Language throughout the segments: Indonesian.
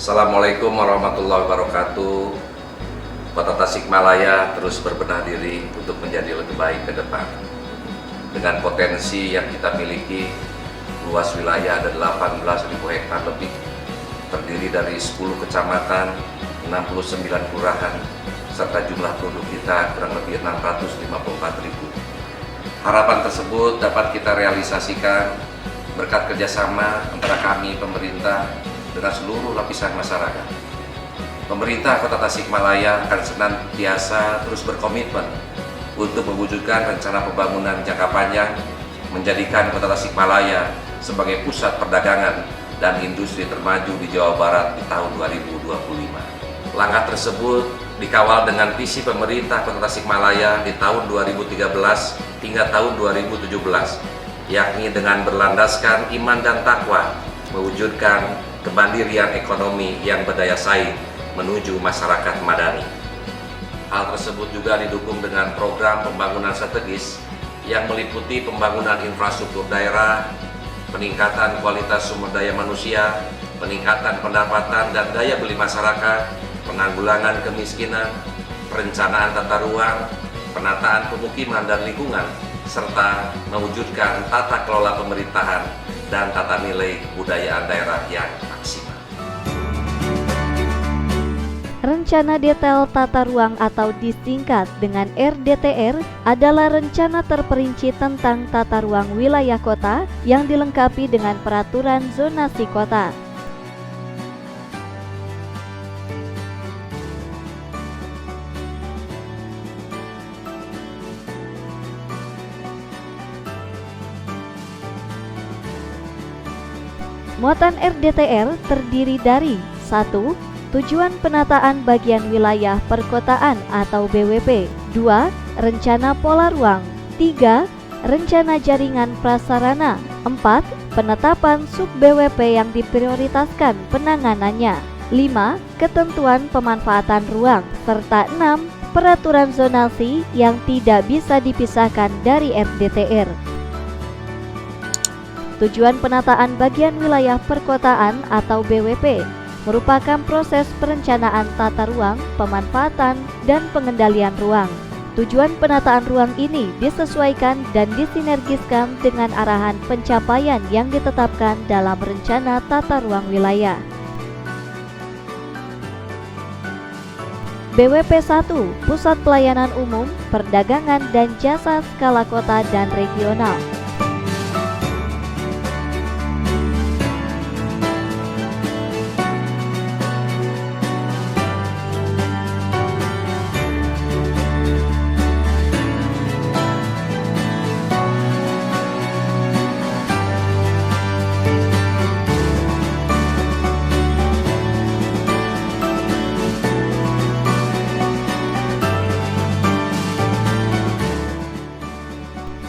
Assalamualaikum warahmatullahi wabarakatuh. Kota Tasikmalaya terus berbenah diri untuk menjadi lebih baik ke depan. Dengan potensi yang kita miliki, luas wilayah ada 18.000 hektar lebih, terdiri dari 10 kecamatan, 69 kelurahan, serta jumlah penduduk kita kurang lebih 654.000. Harapan tersebut dapat kita realisasikan berkat kerjasama antara kami, pemerintah, dengan seluruh lapisan masyarakat. Pemerintah Kota Tasikmalaya akan senantiasa terus berkomitmen untuk mewujudkan rencana pembangunan jangka panjang, menjadikan Kota Tasikmalaya sebagai pusat perdagangan dan industri termaju di Jawa Barat di tahun 2025. Langkah tersebut dikawal dengan visi pemerintah Kota Tasikmalaya di tahun 2013 hingga tahun 2017, yakni dengan berlandaskan iman dan takwa, mewujudkan kemandirian ekonomi yang berdaya saing menuju masyarakat madani. Hal tersebut juga didukung dengan program pembangunan strategis yang meliputi pembangunan infrastruktur daerah, peningkatan kualitas sumber daya manusia, peningkatan pendapatan dan daya beli masyarakat, penanggulangan kemiskinan, perencanaan tata ruang, penataan pemukiman dan lingkungan, serta mewujudkan tata kelola pemerintahan dan tata nilai kebudayaan daerah yang maksimal. Rencana Detail Tata Ruang atau disingkat dengan RDTR adalah rencana terperinci tentang tata ruang wilayah kota yang dilengkapi dengan peraturan zonasi kota. Muatan RDTR terdiri dari 1. Tujuan penataan bagian wilayah perkotaan atau BWP. 2. Rencana pola ruang. 3. Rencana jaringan prasarana. 4. Penetapan sub BWP yang diprioritaskan penanganannya. 5. Ketentuan pemanfaatan ruang. Serta 6. Peraturan zonasi yang tidak bisa dipisahkan dari RDTR. Tujuan penataan bagian wilayah perkotaan atau BWP merupakan proses perencanaan tata ruang, pemanfaatan, dan pengendalian ruang. Tujuan penataan ruang ini disesuaikan dan disinergiskan dengan arahan pencapaian yang ditetapkan dalam rencana tata ruang wilayah. BWP 1, Pusat Pelayanan Umum, Perdagangan dan Jasa Skala Kota dan Regional.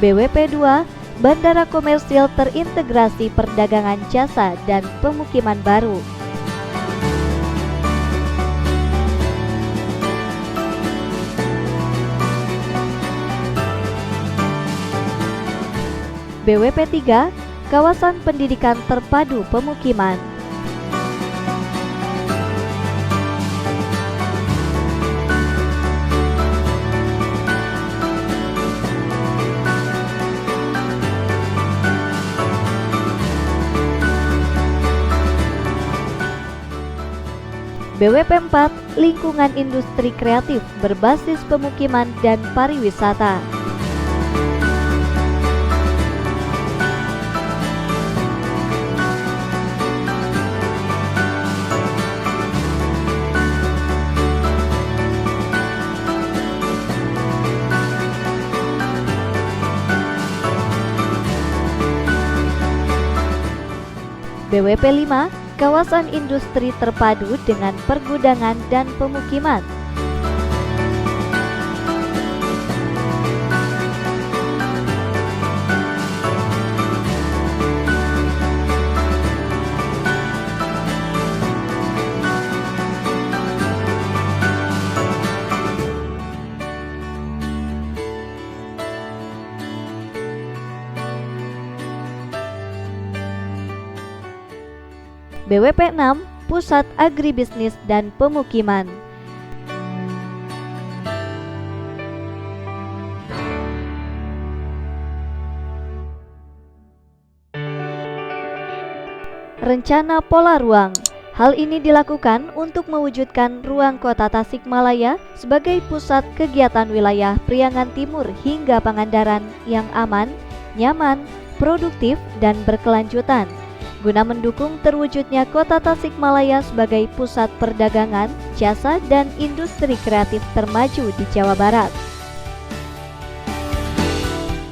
BWP 2, Bandara Komersil Terintegrasi Perdagangan Jasa dan Pemukiman Baru. BWP 3, Kawasan Pendidikan Terpadu Pemukiman. BWP 4, Lingkungan Industri Kreatif berbasis pemukiman dan pariwisata. BWP 5, Kawasan Industri Terpadu dengan Pergudangan dan Pemukiman. BWP 6, pusat agribisnis dan pemukiman. Rencana pola ruang. Hal ini dilakukan untuk mewujudkan ruang kota Tasikmalaya sebagai pusat kegiatan wilayah Priangan Timur hingga Pangandaran yang aman, nyaman, produktif, dan berkelanjutan, guna mendukung terwujudnya kota Tasikmalaya sebagai pusat perdagangan, jasa, dan industri kreatif termaju di Jawa Barat.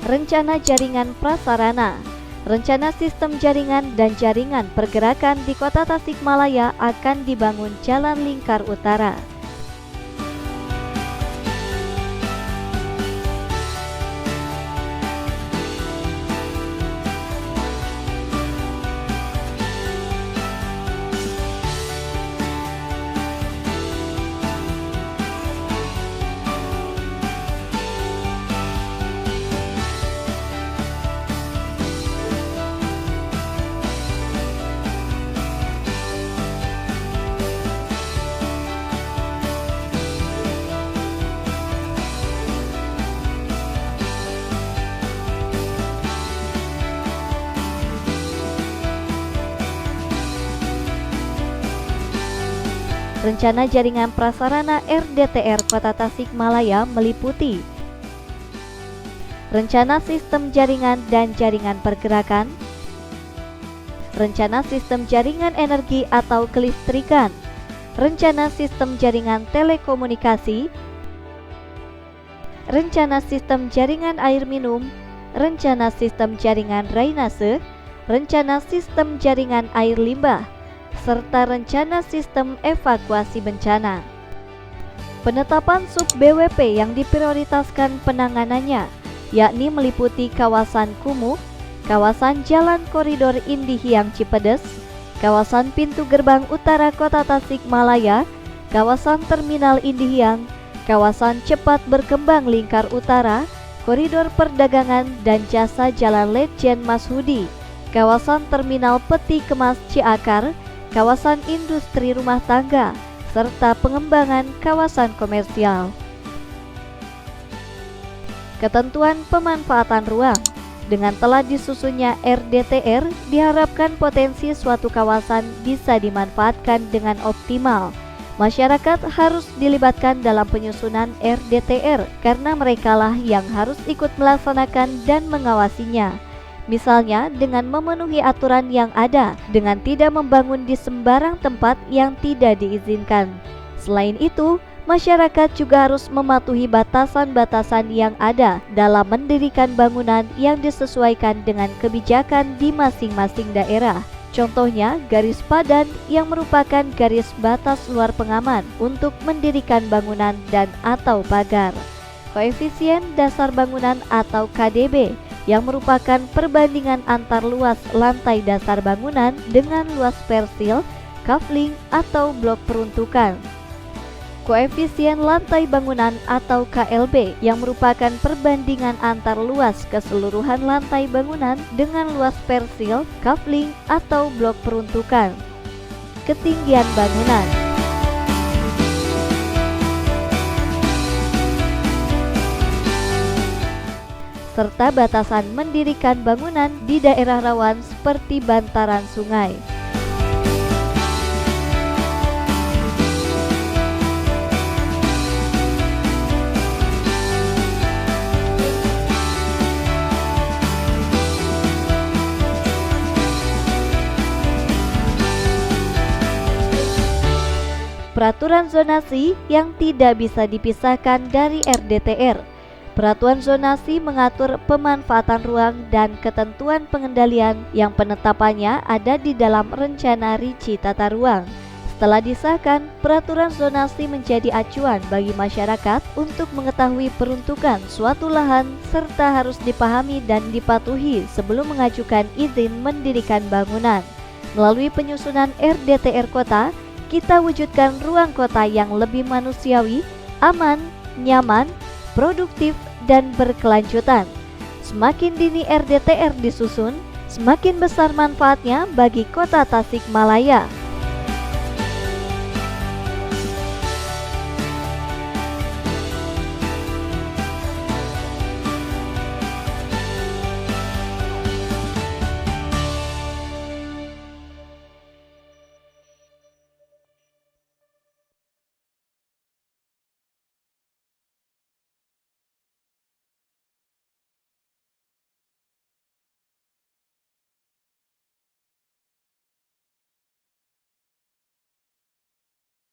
Rencana jaringan prasarana. Rencana sistem jaringan dan jaringan pergerakan di kota Tasikmalaya akan dibangun Jalan Lingkar Utara. Rencana jaringan prasarana RDTR Kota Tasikmalaya meliputi rencana sistem jaringan dan jaringan pergerakan, rencana sistem jaringan energi atau kelistrikan, rencana sistem jaringan telekomunikasi, rencana sistem jaringan air minum, rencana sistem jaringan drainase, rencana sistem jaringan air limbah, serta rencana sistem evakuasi bencana. Penetapan sub BWP yang diprioritaskan penanganannya yakni meliputi kawasan Kumuh, kawasan Jalan Koridor Indihiyang Cipedes, kawasan pintu gerbang utara Kota Tasikmalaya, kawasan Terminal Indihiyang, kawasan cepat berkembang Lingkar Utara, koridor perdagangan dan jasa Jalan Letjen Mashudi, kawasan Terminal Peti Kemas Ciakar, kawasan industri rumah tangga, serta pengembangan kawasan komersial. Ketentuan pemanfaatan ruang. Dengan telah disusunnya RDTR, diharapkan potensi suatu kawasan bisa dimanfaatkan dengan optimal. Masyarakat harus dilibatkan dalam penyusunan RDTR karena merekalah yang harus ikut melaksanakan dan mengawasinya. Misalnya dengan memenuhi aturan yang ada, dengan tidak membangun di sembarang tempat yang tidak diizinkan. Selain itu, masyarakat juga harus mematuhi batasan-batasan yang ada dalam mendirikan bangunan yang disesuaikan dengan kebijakan di masing-masing daerah. Contohnya, garis padan yang merupakan garis batas luar pengaman untuk mendirikan bangunan dan atau pagar. Koefisien dasar bangunan atau KDB yang merupakan perbandingan antar luas lantai dasar bangunan dengan luas persil, kafling, atau blok peruntukan. Koefisien lantai bangunan atau KLB yang merupakan perbandingan antar luas keseluruhan lantai bangunan dengan luas persil, kafling, atau blok peruntukan. Ketinggian bangunan. Serta batasan mendirikan bangunan di daerah rawan seperti bantaran sungai. Peraturan zonasi yang tidak bisa dipisahkan dari RDTR. Peraturan zonasi mengatur pemanfaatan ruang dan ketentuan pengendalian yang penetapannya ada di dalam rencana rinci tata ruang. Setelah disahkan, peraturan zonasi menjadi acuan bagi masyarakat untuk mengetahui peruntukan suatu lahan serta harus dipahami dan dipatuhi sebelum mengajukan izin mendirikan bangunan. Melalui penyusunan RDTR Kota, kita wujudkan ruang kota yang lebih manusiawi, aman, nyaman, produktif, dan berkelanjutan. Semakin dini RDTR disusun, semakin besar manfaatnya bagi kota Tasikmalaya.